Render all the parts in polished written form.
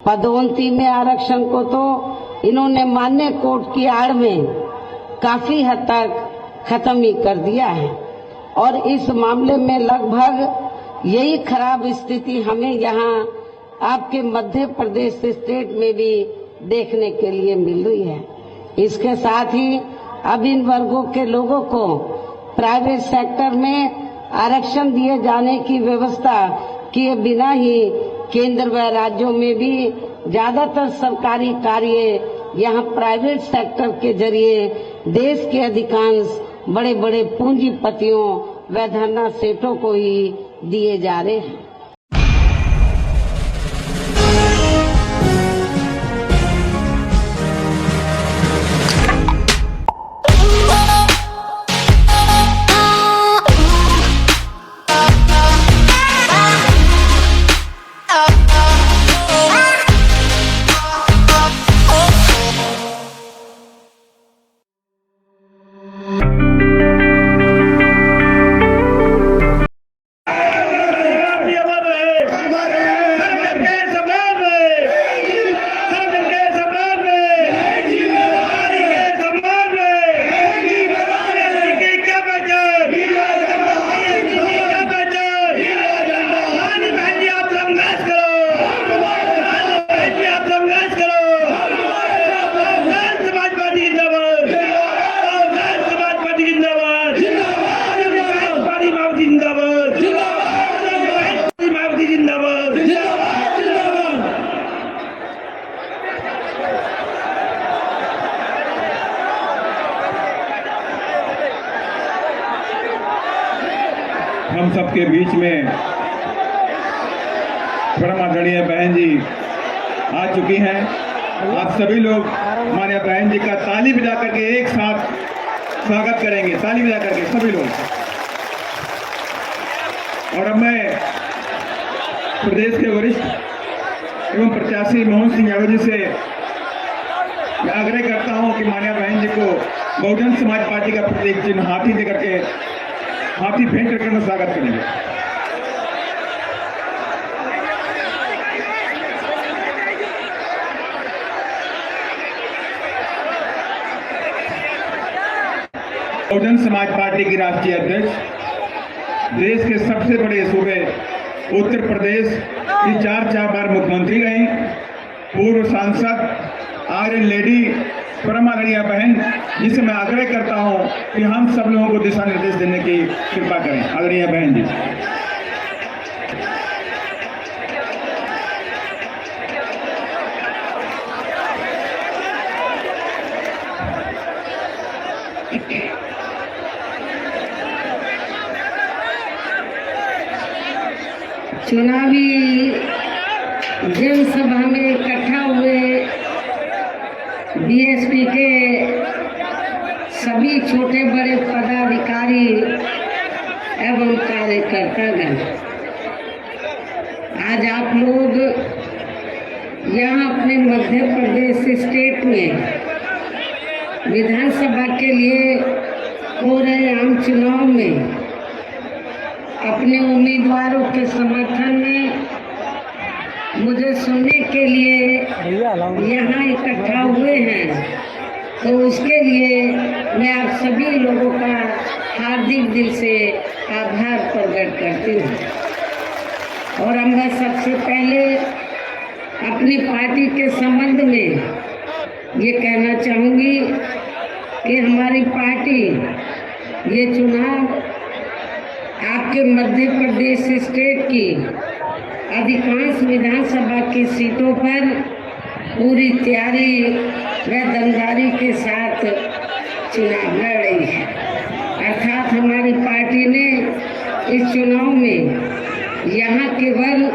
पदोन्नति में आरक्षण को तो इन्होंने मान्य कोर्ट की आड़ में काफी हद तक खत्म ही कर दिया है और इस मामले में लगभग यही खराब स्थिति हमें यहाँ आपके मध्य प्रदेश स्टेट में भी देखने के लिए मिल रही है। इसके साथ ही अब इन वर्गों के लोगों को प्राइवेट सेक्टर में आरक्षण दिए जाने की व्यवस्था किए बिना ही केंद्र व राज्यों में भी ज्यादातर सरकारी कार्य यहाँ प्राइवेट सेक्टर के जरिए देश के अधिकांश बड़े बड़े पूंजीपतियों व धनना सेठों को ही दिए जा रहे हैं। हम सबके बीच में परम आदरणीय बहन जी आ चुकी हैं। आप सभी लोग हमारे बहन जी का ताली बजा करके एक साथ स्वागत करेंगे, ताली बजा करके सभी लोग। और अब मैं प्रदेश के वरिष्ठ एवं प्रत्याशी मोहन सिंह यादव जी से आग्रह करता हूं कि मान्य बहन जी को बहुजन समाज पार्टी का प्रतीक चिन्ह हाथी दे करके हाथी भेंट करके स्वागत करेंगे। बहुजन समाज पार्टी की राष्ट्रीय अध्यक्ष, देश के सबसे बड़े सूबे उत्तर प्रदेश की 4 बार मुख्यमंत्री रही, पूर्व सांसद आयरन लेडी परम आदरणीय बहन, जिसे मैं आग्रह करता हूं कि हम सब लोगों को दिशा निर्देश देने की कृपा करें। आदरणीय बहन जी। चुनावी जनसभा में इकट्ठा हुए बीएसपी के सभी छोटे बड़े पदाधिकारी एवं कार्यकर्तागण, आज आप लोग यहाँ अपने मध्य प्रदेश स्टेट में विधानसभा के लिए हो रहे आम चुनाव में अपने उम्मीदवारों के समर्थन में मुझे सुनने के लिए यहाँ इकट्ठा हुए हैं, तो उसके लिए मैं आप सभी लोगों का हार्दिक दिल से आभार प्रकट करती हूँ। और अब मैं सबसे पहले अपनी पार्टी के संबंध में ये कहना चाहूँगी कि हमारी पार्टी ये चुनाव आपके मध्य प्रदेश स्टेट की अधिकांश विधानसभा की सीटों पर पूरी तैयारी व दमदारी के साथ चुनाव लड़ रही है। अर्थात हमारी पार्टी ने इस चुनाव में यहाँ केवल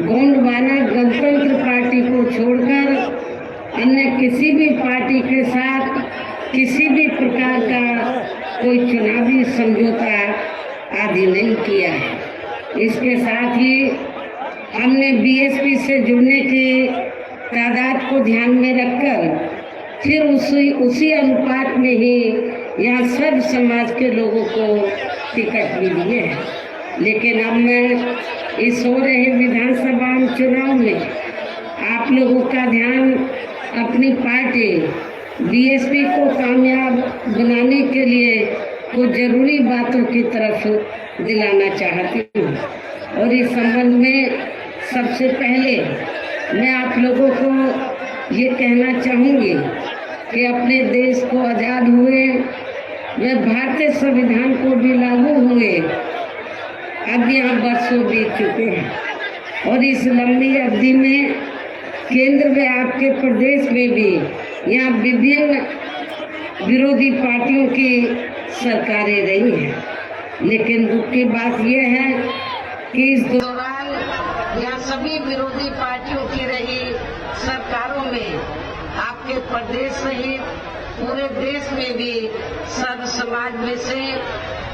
गोंडवाना गणतंत्र पार्टी को छोड़कर अन्य किसी भी पार्टी के साथ किसी भी प्रकार का कोई चुनावी समझौता आदि नहीं किया है। इसके साथ ही हमने बीएसपी से जुड़ने की तादाद को ध्यान में रखकर फिर उसी अनुपात में ही यहाँ सब समाज के लोगों को टिकट भी दिए हैं। लेकिन अब मैं इस हो रहे विधानसभा चुनाव में आप लोगों का ध्यान अपनी पार्टी बीएसपी को कामयाब बनाने के लिए कुछ जरूरी बातों की तरफ दिलाना चाहती हूँ। और इस संबंध में सबसे पहले मैं आप लोगों को ये कहना चाहूँगी कि अपने देश को आज़ाद हुए व भारतीय संविधान को भी लागू हुए अब यहाँ बरसों बीत चुके हैं और इस लंबी अवधि में केंद्र व आपके प्रदेश में भी यहाँ विभिन्न विरोधी पार्टियों की सरकारें रही हैं। लेकिन दुख की बात यह है कि इस दौरान यहाँ सभी विरोधी पार्टियों की रही सरकारों में आपके प्रदेश सहित पूरे देश में भी सर्व समाज में से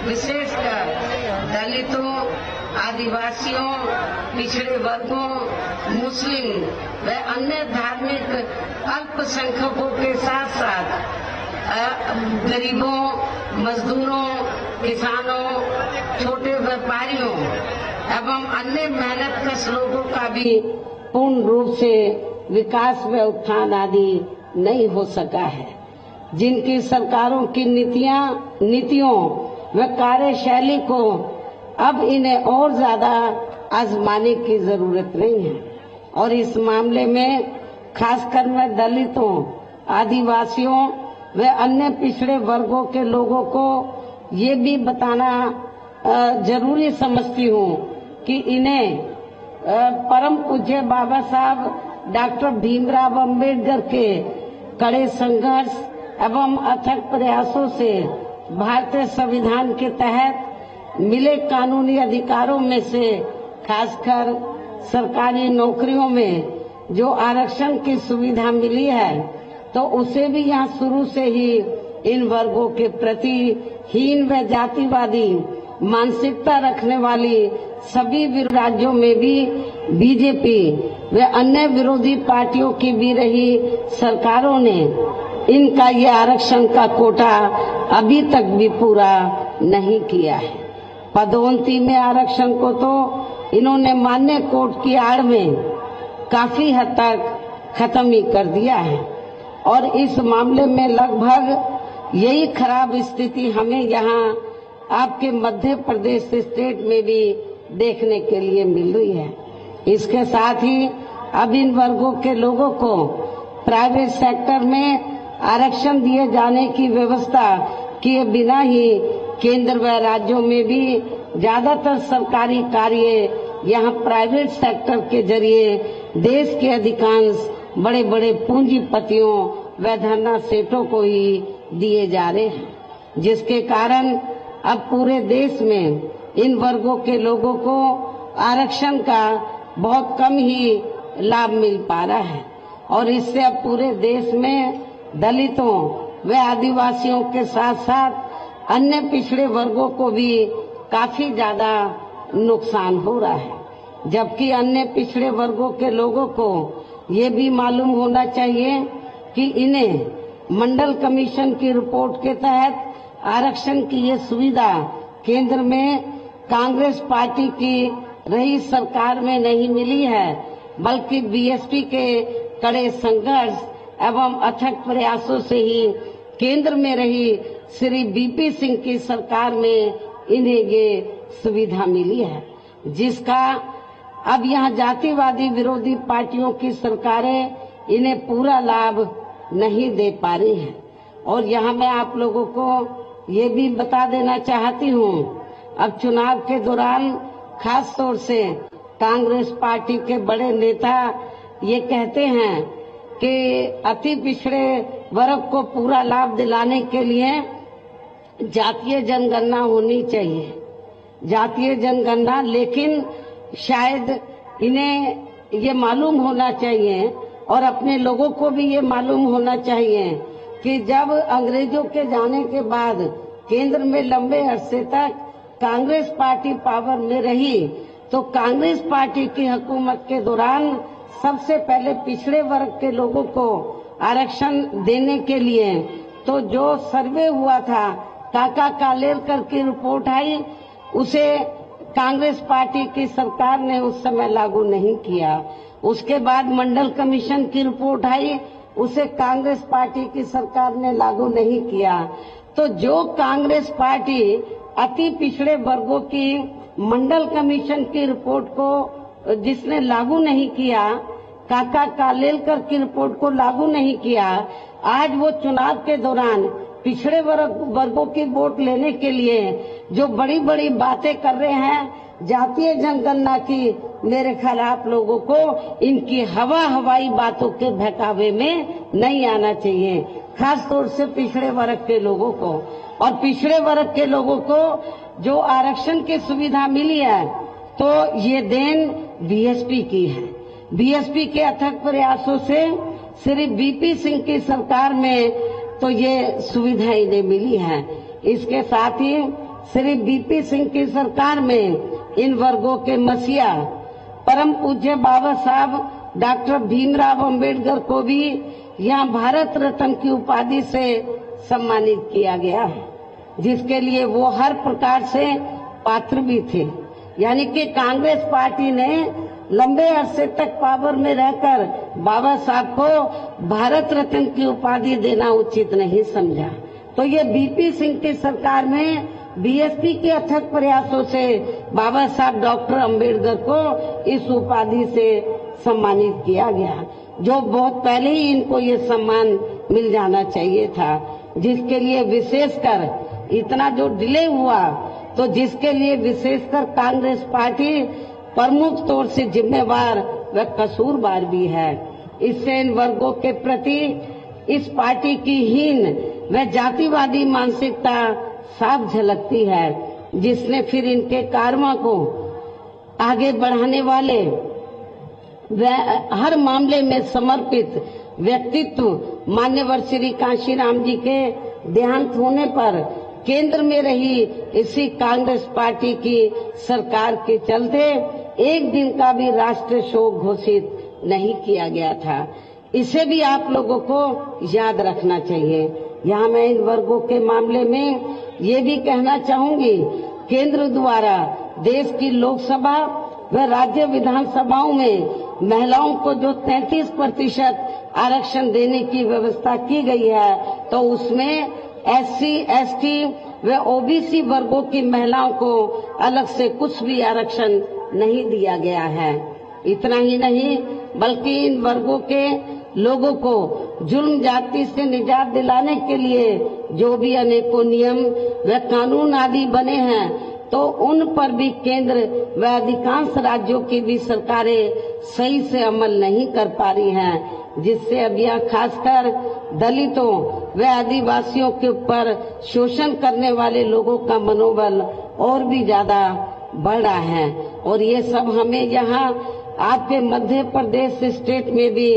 विशेषकर दलितों, आदिवासियों, पिछड़े वर्गों, मुस्लिम व अन्य धार्मिक अल्पसंख्यकों के साथ साथ गरीबों, मजदूरों, किसानों, छोटे व्यापारियों एवं अन्य मेहनतकश लोगों का भी पूर्ण रूप से विकास व उत्थान आदि नहीं हो सका है। जिनकी सरकारों की नीतियों व कार्यशैली को अब इन्हें और ज्यादा आजमाने की जरूरत नहीं है और इस मामले में खासकर मैं दलितों, आदिवासियों व अन्य पिछड़े वर्गों के लोगों को ये भी बताना जरूरी समझती हूँ कि इन्हें परम पूज्य बाबा साहब डॉक्टर भीमराव अंबेडकर के कड़े संघर्ष एवं अथक प्रयासों से भारतीय संविधान के तहत मिले कानूनी अधिकारों में से खासकर सरकारी नौकरियों में जो आरक्षण की सुविधा मिली है तो उसे भी यहाँ शुरू से ही इन वर्गों के प्रति हीन व जातिवादी मानसिकता रखने वाली सभी राज्यों में भी बीजेपी व अन्य विरोधी पार्टियों की भी रही सरकारों ने इनका ये आरक्षण का कोटा अभी तक भी पूरा नहीं किया है। पदोन्नति में आरक्षण को तो इन्होंने मान्य कोर्ट की आड़ में काफी हद तक खत्म ही कर दिया है और इस मामले में लगभग यही खराब स्थिति हमें यहाँ आपके मध्य प्रदेश स्टेट में भी देखने के लिए मिल रही है। इसके साथ ही अब इन वर्गों के लोगों को प्राइवेट सेक्टर में आरक्षण दिए जाने की व्यवस्था किए बिना ही केंद्र व राज्यों में भी ज्यादातर सरकारी कार्य यहाँ प्राइवेट सेक्टर के जरिए देश के अधिकांश बड़े बड़े पूंजीपतियों व धरना सेठों को ही दिए जा रहे हैं, जिसके कारण अब पूरे देश में इन वर्गों के लोगों को आरक्षण का बहुत कम ही लाभ मिल पा रहा है और इससे अब पूरे देश में दलितों व आदिवासियों के साथ साथ अन्य पिछड़े वर्गों को भी काफी ज्यादा नुकसान हो रहा है। जबकि अन्य पिछड़े वर्गों के लोगों को ये भी मालूम होना चाहिए कि इन्हें मंडल कमीशन की रिपोर्ट के तहत आरक्षण की ये सुविधा केंद्र में कांग्रेस पार्टी की रही सरकार में नहीं मिली है, बल्कि बीएसपी के कड़े संघर्ष एवं अथक प्रयासों से ही केंद्र में रही श्री बीपी सिंह की सरकार में इन्हें ये सुविधा मिली है, जिसका अब यहाँ जातिवादी विरोधी पार्टियों की सरकारें इन्हें पूरा लाभ नहीं दे पा रही हैं। और यहाँ मैं आप लोगों को ये भी बता देना चाहती हूँ, अब चुनाव के दौरान खास तौर से कांग्रेस पार्टी के बड़े नेता ये कहते हैं कि अति पिछड़े वर्ग को पूरा लाभ दिलाने के लिए जातीय जनगणना होनी चाहिए, जातीय जनगणना। लेकिन शायद इन्हें ये मालूम होना चाहिए और अपने लोगों को भी ये मालूम होना चाहिए कि जब अंग्रेजों के जाने के बाद केंद्र में लंबे अरसे तक कांग्रेस पार्टी पावर में रही तो कांग्रेस पार्टी की हुकूमत के दौरान सबसे पहले पिछड़े वर्ग के लोगों को आरक्षण देने के लिए तो जो सर्वे हुआ था काका कालेलकर की रिपोर्ट आई, उसे कांग्रेस पार्टी की सरकार ने उस समय लागू नहीं किया उसके बाद मंडल कमीशन की रिपोर्ट आई, उसे कांग्रेस पार्टी की सरकार ने लागू नहीं किया। तो जो कांग्रेस पार्टी अति पिछड़े वर्गों की मंडल कमीशन की रिपोर्ट को जिसने लागू नहीं किया, काका कालेलकर की रिपोर्ट को लागू नहीं किया, आज वो चुनाव के दौरान पिछड़े वर्गों की वोट लेने के लिए जो बड़ी बड़ी बातें कर रहे हैं जातीय जनगणना की, मेरे ख्याल आप लोगों को इनकी हवाई बातों के बहकावे में नहीं आना चाहिए, खास तौर से पिछड़े वर्ग के लोगों को। और पिछड़े वर्ग के लोगों को जो आरक्षण की सुविधा मिली है, तो ये देन बीएसपी की है। बीएसपी के अथक प्रयासों से श्री बीपी सिंह की सरकार में तो ये सुविधा इन्हें मिली है। इसके साथ ही श्री बीपी सिंह की सरकार में इन वर्गों के मसीहा परम पूज्य बाबा साहब डॉक्टर भीमराव अंबेडकर को भी यहाँ भारत रत्न की उपाधि से सम्मानित किया गया है, जिसके लिए वो हर प्रकार से पात्र भी थे। यानी कि कांग्रेस पार्टी ने लंबे अरसे तक पावर में रहकर बाबा साहब को भारत रत्न की उपाधि देना उचित नहीं समझा। तो ये बीपी सिंह की सरकार में बीएसपी के अथक प्रयासों से बाबा साहब डॉक्टर अंबेडकर को इस उपाधि से सम्मानित किया गया, जो बहुत पहले ही इनको ये सम्मान मिल जाना चाहिए था, जिसके लिए विशेषकर इतना जो डिले हुआ, तो जिसके लिए विशेषकर कांग्रेस पार्टी प्रमुख तौर से जिम्मेवार व कसूरवार भी है। इससे इन वर्गों के प्रति इस पार्टी की हीन व जातिवादी मानसिकता साफ झलकती है, जिसने फिर इनके कार्यों को आगे बढ़ाने वाले व हर मामले में समर्पित व्यक्तित्व मान्यवर श्री कांशीराम जी के देहांत होने पर केंद्र में रही इसी कांग्रेस पार्टी की सरकार के चलते एक दिन का भी राष्ट्रीय शोक घोषित नहीं किया गया था। इसे भी आप लोगों को याद रखना चाहिए। यहाँ मैं इन वर्गों के मामले में ये भी कहना चाहूंगी, केंद्र द्वारा देश की लोकसभा व राज्य विधानसभाओं में महिलाओं को जो 33% आरक्षण देने की व्यवस्था की गई है, तो उसमें एससी, एसटी व ओबीसी वर्गों की महिलाओं को अलग से कुछ भी आरक्षण नहीं दिया गया है। इतना ही नहीं, बल्कि इन वर्गों के लोगों को जुल्म जाति से निजात दिलाने के लिए जो भी अनेकों नियम व कानून आदि बने हैं, तो उन पर भी केंद्र व अधिकांश राज्यों की भी सरकारें सही से अमल नहीं कर पा रही हैं, जिससे अब यह खासकर दलितों व आदिवासियों के ऊपर शोषण करने वाले लोगों का मनोबल और भी ज्यादा बढ़ रहा है। और ये सब हमें यहाँ आपके मध्य प्रदेश स्टेट में भी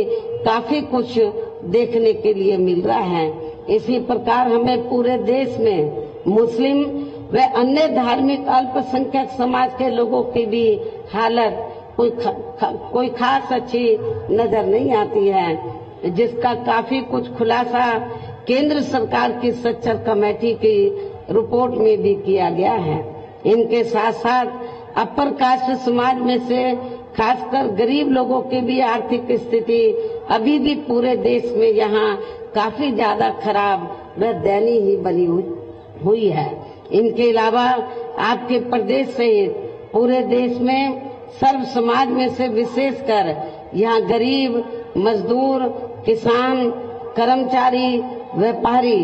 काफी कुछ देखने के लिए मिल रहा है। इसी प्रकार हमें पूरे देश में मुस्लिम व अन्य धार्मिक अल्पसंख्यक समाज के लोगों की भी हालत कोई खास अच्छी नजर नहीं आती है, जिसका काफी कुछ खुलासा केंद्र सरकार की सच्चर कमेटी की रिपोर्ट में भी किया गया है। इनके साथ साथ अपर कास्ट समाज में से खासकर गरीब लोगों की भी आर्थिक स्थिति अभी भी पूरे देश में यहाँ काफी ज्यादा खराब व दयनीय ही बनी हुई है। इनके अलावा आपके प्रदेश सहित पूरे देश में सर्व समाज में से विशेषकर यहाँ गरीब, मजदूर, किसान, कर्मचारी, व्यापारी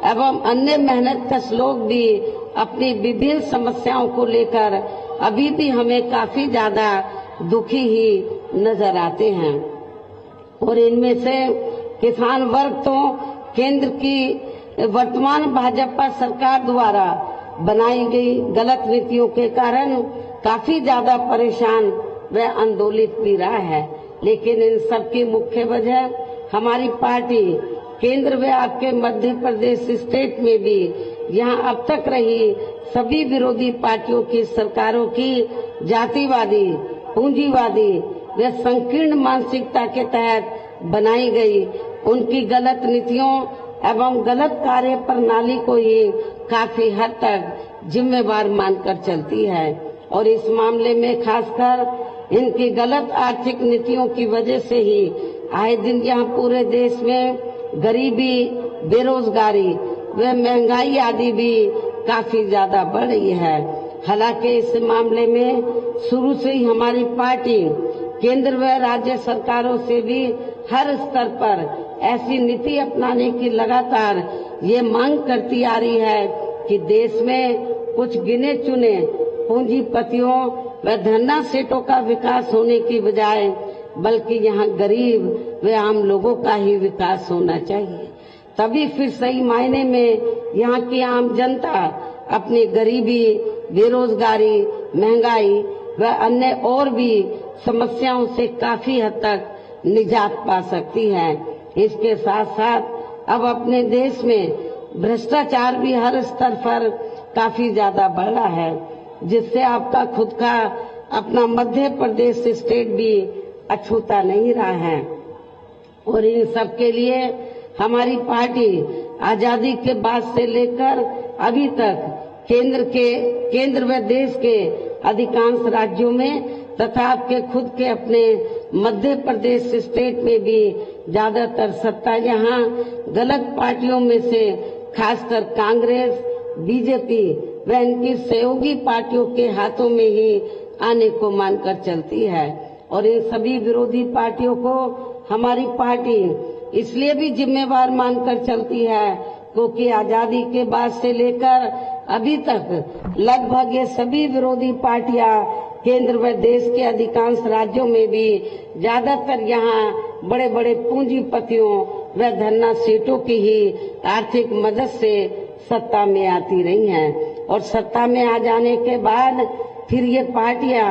एवं अन्य मेहनतकश लोग भी अपनी विभिन्न समस्याओं को लेकर अभी भी हमें काफी ज्यादा दुखी ही नजर आते हैं। और इनमें से किसान वर्ग तो केंद्र की वर्तमान भाजपा सरकार द्वारा बनाई गई गलत नीतियों के कारण काफी ज्यादा परेशान व आंदोलित भी रहा है। लेकिन इन सब की मुख्य वजह हमारी पार्टी केंद्र व आपके मध्य प्रदेश स्टेट में भी यहाँ अब तक रही सभी विरोधी पार्टियों की सरकारों की जातिवादी, पूंजीवादी व संकीर्ण मानसिकता के तहत बनाई गई उनकी गलत नीतियों एवं गलत कार्य प्रणाली को ही काफी हद तक जिम्मेवार मानकर चलती है। और इस मामले में खासकर इनकी गलत आर्थिक नीतियों की वजह से ही आए दिन यहाँ पूरे देश में गरीबी, बेरोजगारी व महंगाई आदि भी काफी ज्यादा बढ़ रही है। हालांकि इस मामले में शुरू से ही हमारी पार्टी केंद्र व राज्य सरकारों से भी हर स्तर पर ऐसी नीति अपनाने की लगातार ये मांग करती आ रही है कि देश में कुछ गिने चुने पूंजीपतियों व धन्ना सेठों का विकास होने की बजाय बल्कि यहाँ गरीब व आम लोगों का ही विकास होना चाहिए। तभी फिर सही मायने में यहाँ की आम जनता अपनी गरीबी, बेरोजगारी, महंगाई व अन्य और भी समस्याओं से काफी हद तक निजात पा सकती है। इसके साथ साथ अब अपने देश में भ्रष्टाचार भी हर स्तर पर काफी ज्यादा बढ़ा है, जिससे आपका खुद का अपना मध्य प्रदेश स्टेट भी अछूता नहीं रहा है। और इन सब के लिए हमारी पार्टी आजादी के बाद से लेकर अभी तक केंद्र व देश के अधिकांश राज्यों में तथा आपके खुद के अपने मध्य प्रदेश स्टेट में भी ज्यादातर सत्ता यहाँ गलत पार्टियों में से खासकर कांग्रेस, बीजेपी व इनकी सहयोगी पार्टियों के हाथों में ही आने को मानकर चलती है। और इन सभी विरोधी पार्टियों को हमारी पार्टी इसलिए भी जिम्मेवार मानकर चलती है क्योंकि आजादी के बाद से लेकर अभी तक लगभग ये सभी विरोधी पार्टियां केंद्र व देश के अधिकांश राज्यों में भी ज्यादातर यहाँ बड़े बड़े पूंजीपतियों व धन्ना सेठों की ही आर्थिक मदद से सत्ता में आती रही हैं। और सत्ता में आ जाने के बाद फिर ये पार्टियां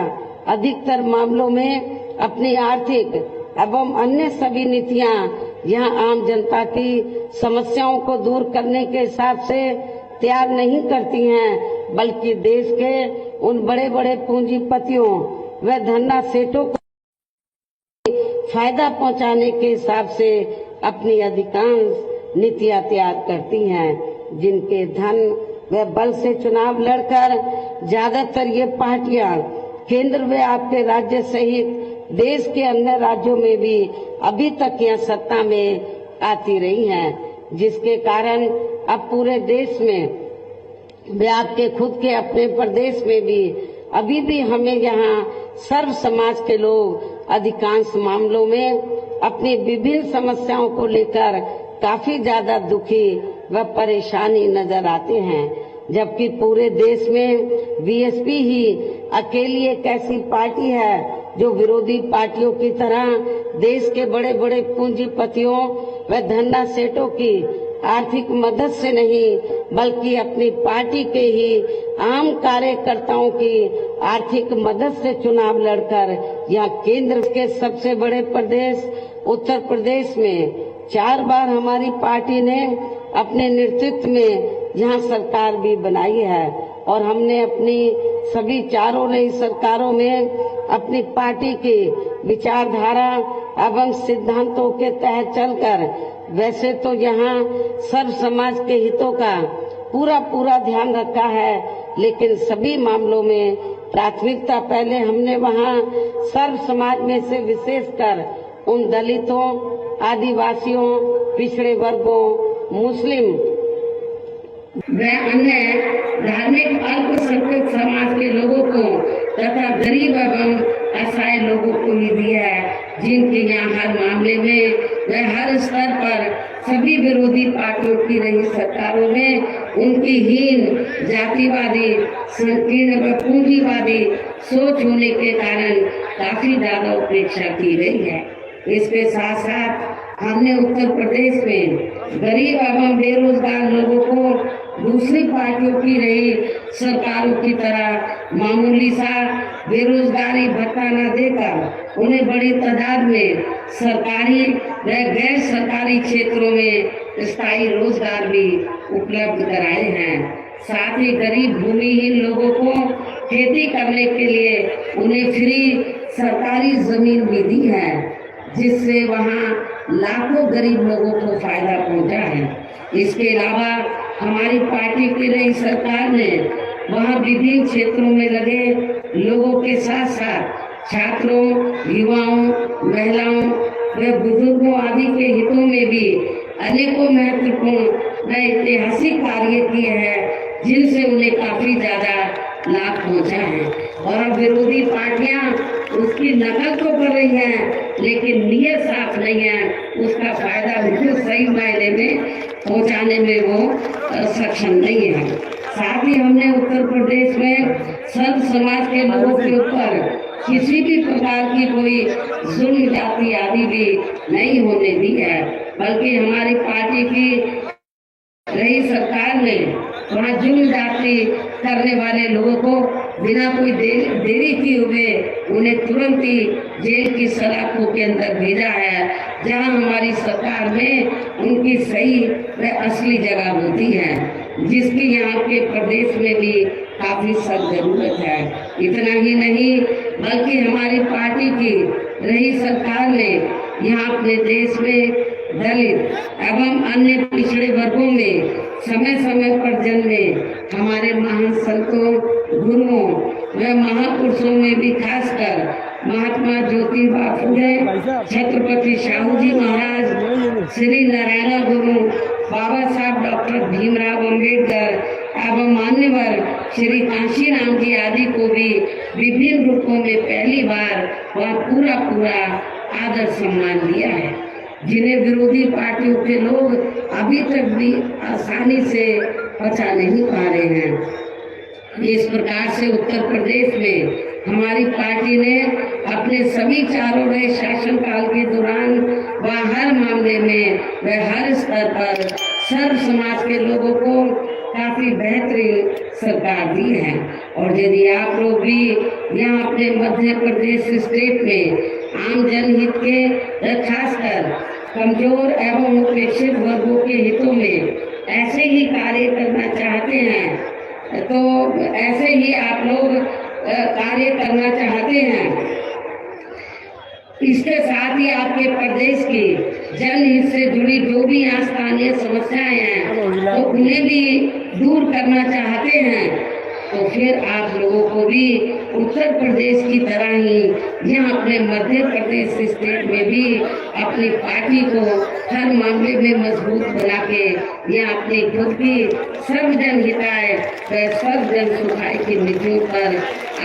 अधिकतर मामलों में अपनी आर्थिक एवं अन्य सभी नीतियां यहाँ आम जनता की समस्याओं को दूर करने के हिसाब से तैयार नहीं करती हैं, बल्कि देश के उन बड़े बड़े पूंजीपतियों व धन्ना सेठों को फायदा पहुंचाने के हिसाब से अपनी अधिकांश नीतियां तैयार करती हैं, जिनके धन व बल से चुनाव लड़कर ज्यादातर ये पार्टियां केंद्र व आपके राज्य सहित देश के अन्य राज्यों में भी अभी तक यह सत्ता में आती रही हैं, जिसके कारण अब पूरे देश में व आपके खुद के अपने प्रदेश में भी अभी भी हमें यहाँ सर्व समाज के लोग अधिकांश मामलों में अपनी विभिन्न समस्याओं को लेकर काफी ज्यादा दुखी व परेशानी नजर आते हैं, जबकि पूरे देश में बीएसपी ही अकेली एक ऐसी पार्टी है जो विरोधी पार्टियों की तरह देश के बड़े बड़े पूंजीपतियों व धन्ना सेठों की आर्थिक मदद से नहीं बल्कि अपनी पार्टी के ही आम कार्यकर्ताओं की आर्थिक मदद से चुनाव लड़कर यहाँ केंद्र के सबसे बड़े प्रदेश उत्तर प्रदेश में 4 बार हमारी पार्टी ने अपने नेतृत्व में यहाँ सरकार भी बनाई है। और हमने अपनी सभी चारों नई सरकारों में अपनी पार्टी की विचारधारा एवं सिद्धांतों के तहत चलकर वैसे तो यहाँ सर्व समाज के हितों का पूरा ध्यान रखा है, लेकिन सभी मामलों में प्राथमिकता पहले हमने वहाँ सर्व समाज में से विशेषकर उन दलितों, आदिवासियों, पिछड़े वर्गों, मुस्लिम व अन्य धार्मिक अल्पसंख्यक समाज के लोगों को तथा गरीब एवं असहाय लोगों को ही दिया है, जिनके यहाँ हर मामले में व हर स्तर पर सभी विरोधी पार्टियों की रही सरकारों में उनकी हीन, जातिवादी, संकीर्ण व पूंजीवादी सोच होने के कारण काफी ज्यादा उपेक्षा की गई है। इसके साथ साथ हमने उत्तर प्रदेश में गरीब एवं बेरोजगार लोगों को दूसरी पार्टियों की रही सरकारों की तरह मामूली सा बेरोजगारी भत्ता न देकर उन्हें बड़ी तादाद में सरकारी व गैर सरकारी क्षेत्रों में स्थायी रोजगार भी उपलब्ध कराए हैं। साथ ही गरीब भूमिहीन लोगों को खेती करने के लिए उन्हें फ्री सरकारी जमीन भी दी है, जिससे वहाँ लाखों गरीब लोगों को फायदा पहुंचा है। इसके अलावा हमारी पार्टी की नई सरकार ने वहाँ विभिन्न क्षेत्रों में लगे लोगों के साथ साथ छात्रों, युवाओं, महिलाओं व बुजुर्गों आदि के हितों में भी अनेकों महत्वपूर्ण व ऐतिहासिक कार्य किए हैं जिनसे उन्हें काफी ज्यादा लाभ पहुंचा है। और अब विरोधी पार्टियां उसकी नकल तो कर रही हैं, लेकिन नीयत साफ नहीं है, उसका फायदा उनको सही मायने में पहुंचाने में वो सक्षम नहीं है। साथ ही हमने उत्तर प्रदेश में सर्व समाज के लोगों के ऊपर किसी भी प्रकार की कोई जुल्म जाति आदि भी नहीं होने दी है, बल्कि हमारी पार्टी की रही सरकार ने वहाँ जुल्म जाति करने वाले लोगों को बिना कोई देरी किए हुए उन्हें तुरंत ही जेल की सलाखों के अंदर भेजा है, जहां हमारी सरकार में उनकी सही व असली जगह होती है, जिसकी यहाँ के प्रदेश में भी काफी सख्त जरूरत है। इतना ही नहीं, बल्कि हमारी पार्टी की रही सरकार ने यहाँ अपने देश में दलित एवं अन्य पिछड़े वर्गों में समय समय पर जन्मे हमारे महान संतों, गुरुओं व महापुरुषों में भी खासकर महात्मा ज्योतिबा फुले, छत्रपति शाहू जी महाराज, श्री नारायण गुरु, बाबा साहब डॉक्टर भीमराव अम्बेडकर एवं मान्यवर श्री कांशीराम जी आदि को भी विभिन्न रूपों में पहली बार वह पूरा आदर सम्मान दिया है, जिन्हें विरोधी पार्टियों के लोग अभी तक भी आसानी से पचा नहीं पा रहे हैं। इस प्रकार से उत्तर प्रदेश में हमारी पार्टी ने अपने सभी चारों रहे शासन काल के दौरान व हर मामले में व हर स्तर पर सर्व समाज के लोगों को काफी बेहतरीन सरकार दी है। और यदि आप लोग भी यहाँ अपने मध्य प्रदेश स्टेट में आम जनहित के खासकर कमजोर एवं उपेक्षित वर्गों के हितों में ऐसे ही कार्य करना चाहते हैं, तो ऐसे ही आप लोग कार्य करना चाहते हैं। इसके साथ ही आपके प्रदेश की जनहित से जुड़ी जो भी यहाँ स्थानीय समस्याएं हैं तो उन्हें भी दूर करना चाहते हैं, तो फिर आप लोगों को भी उत्तर प्रदेश की तरह ही यहाँ अपने मध्य प्रदेश स्टेट में भी अपनी पार्टी को हर मामले में मजबूत बना के यहाँ अपनी खुद की सर्वजन हिताय व सर्वजन सुखाय की नीतियों पर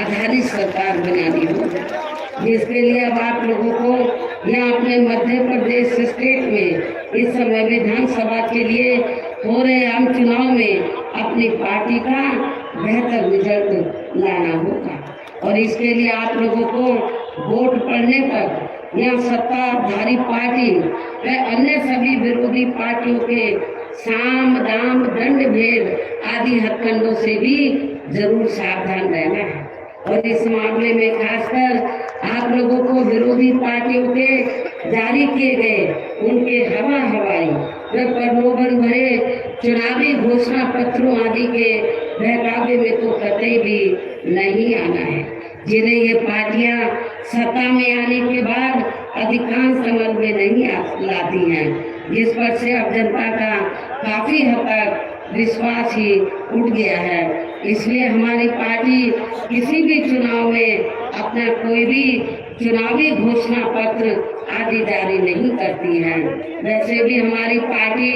आधारित सरकार बनानी होगी, जिसके लिए अब आप लोगों को यहाँ अपने मध्य प्रदेश स्टेट में इस समय विधानसभा के लिए हो रहे आम चुनाव में अपनी पार्टी का बेहतर रिजल्ट लाना होगा। और इसके लिए आप लोगों को वोट पड़ने तक यहाँ सत्ताधारी पार्टी व अन्य सभी विरोधी पार्टियों के साम दाम दंड भेद आदि हथकंडों से भी जरूर सावधान रहना है। और इस मामले में खासकर आप लोगों को विरोधी पार्टियों के जारी किए गए उनके हवाई व प्रलोभन भरे चुनावी घोषणा पत्रों आदि के बहकावे में तो कतई भी नहीं आना है, जिन्हें ये पार्टियां सत्ता में आने के बाद अधिकांश अमल में नहीं लाती हैं, जिस पर से अब जनता का काफी हद तक विश्वास ही उठ गया है। इसलिए हमारी पार्टी किसी भी चुनाव में अपना कोई भी चुनावी घोषणा पत्र आदि जारी नहीं करती है। वैसे भी हमारी पार्टी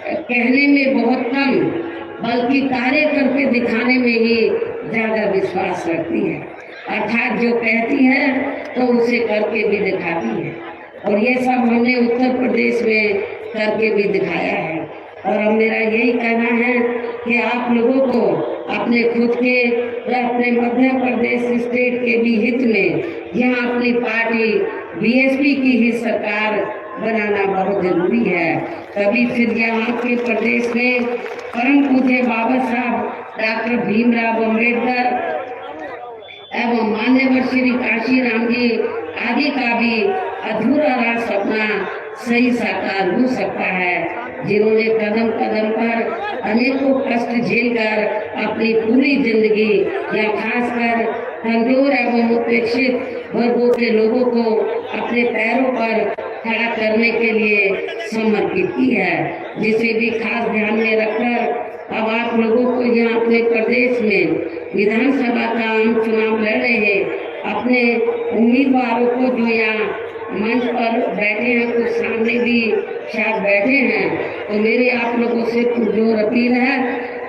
कहने में बहुत कम बल्कि कार्य करके दिखाने में ही ज्यादा विश्वास रखती है, अर्थात जो कहती है तो उसे करके भी दिखाती है। और ये सब हमने उत्तर प्रदेश में करके भी दिखाया है। और अब मेरा यही कहना है कि आप लोगों को अपने खुद के व अपने मध्य प्रदेश स्टेट के भी हित में यहाँ अपनी पार्टी बीएसपी की ही सरकार बनाना बहुत जरूरी है। तभी फिर यहाँ के प्रदेश में परम पूज्य बाबा साहब डॉक्टर भीमराव अम्बेडकर एवं मान्यवर श्री कांशीराम जी आदि का भी अधूरा रहा सपना सही साकार हो सकता है, जिन्होंने कदम कदम पर अनेकों कष्ट झेलकर अपनी पूरी जिंदगी या खासकर कमजोर एवं उपेक्षित वर्गों के लोगों को अपने पैरों पर खड़ा करने के लिए समर्पित की है, जिसे भी खास ध्यान में रखकर अब आप लोगों को यहाँ अपने प्रदेश में विधानसभा का आम चुनाव लड़ रहे अपने उम्मीदवारों को जो यहाँ मंच पर बैठे हैं, कुछ सामने भी शायद बैठे हैं, तो मेरी आप लोगों से पुरजोर अपील है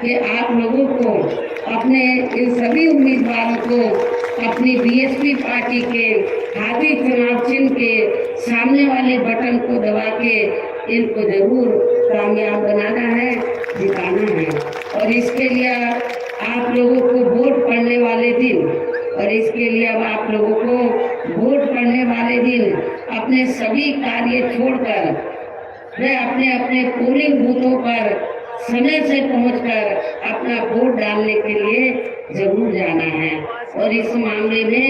कि आप लोगों को अपने इन सभी उम्मीदवारों को अपनी बीएसपी पार्टी के हाथी चुनाव चिन्ह के सामने वाले बटन को दबा के इनको जरूर कामयाब बनाना है, जिताना है। और इसके लिए आप लोगों को वोट पड़ने वाले दिन अब आप लोगों को वोट पड़ने वाले दिन अपने सभी कार्य छोड़कर वे अपने अपने पोलिंग बूथों पर समय से पहुंचकर अपना वोट डालने के लिए जरूर जाना है। और इस मामले में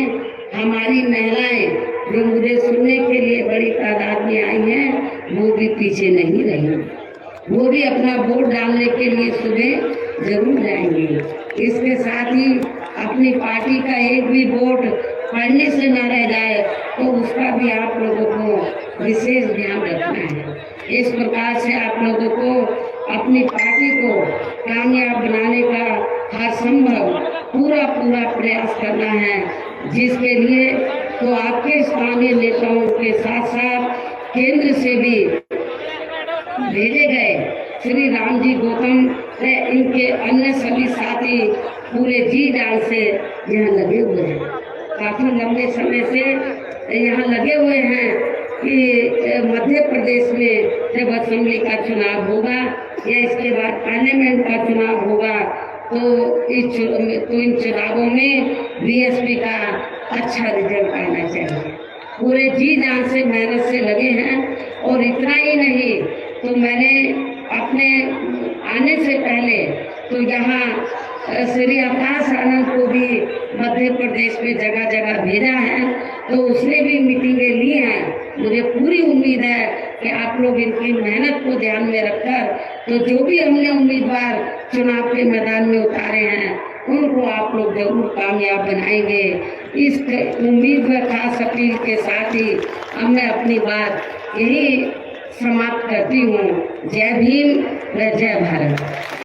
हमारी महिलाएं जो मुझे सुनने के लिए बड़ी तादाद में आई हैं, वो भी पीछे नहीं रही, वो भी अपना वोट डालने के लिए सुबह जरूर जाएंगी। इसके साथ ही अपनी पार्टी का एक भी वोट पड़ने से न रह जाए, तो उसका भी आप लोगों को विशेष ध्यान रखना है। इस प्रकार से आप लोगों को अपनी पार्टी को कामयाब बनाने का हर संभव पूरा प्रयास करना है, जिसके लिए तो आपके स्थानीय नेताओं के साथ साथ केंद्र से भी भेजे गए श्री राम जी गौतम से इनके अन्य सभी साथी पूरे जी जान से यहाँ लगे हुए हैं, काफी लंबे समय से यहाँ लगे हुए हैं कि मध्य प्रदेश में जब असेंबली का चुनाव होगा या इसके बाद पार्लियामेंट का चुनाव होगा, तो इन चुनावों में बीएसपी का अच्छा रिजल्ट आना चाहिए। पूरे जी जान से मेहनत से लगे हैं। और इतना ही नहीं, तो मैंने अपने आने से पहले तो यहाँ श्री आकाश आनंद को भी मध्य प्रदेश में जगह जगह भेजा है, तो उसने भी मीटिंगें ली हैं। मुझे पूरी उम्मीद है कि आप लोग इनकी मेहनत को ध्यान में रखकर, तो जो भी हमने उम्मीदवार चुनाव के मैदान में उतारे हैं, उनको आप लोग जरूर कामयाब बनाएंगे। इस उम्मीद व खास अपील के साथ ही अब मैं अपनी बात यही समाप्त करती हूँ। जय भीम व जय भारत।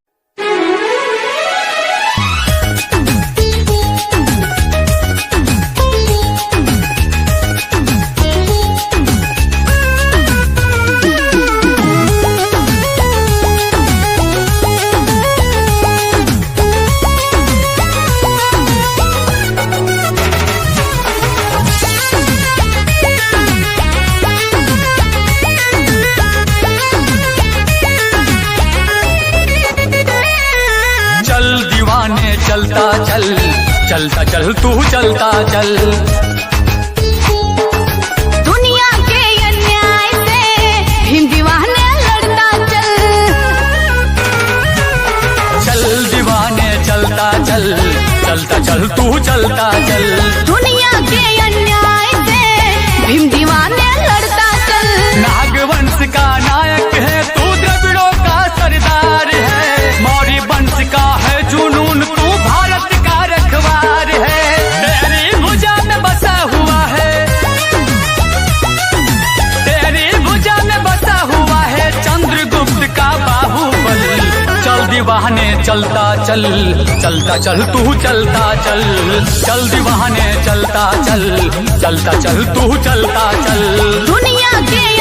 चलता चल तू चलता चल, दुनिया के अन्याय से भीम दीवाने लड़ता चल। चल दीवाने चलता चल, चलता चल तू चलता चल, दुनिया के अन्याय से भीम दीवाने लड़ता चल। नागवंश का नायक है तू, द्रविड़ों का सरदार है, मौर्य वंश का है जुनून तू, भारत का रखवार है। तेरी भुजा में बसा हुआ है, तेरी भुजा में बसा हुआ है चंद्रगुप्त का बाहुबल। चल दीवाने चलता चल, चलता चल तू चलता चल, चल दीवाने चलता चल, चलता चल तू चलता चल, दुनिया के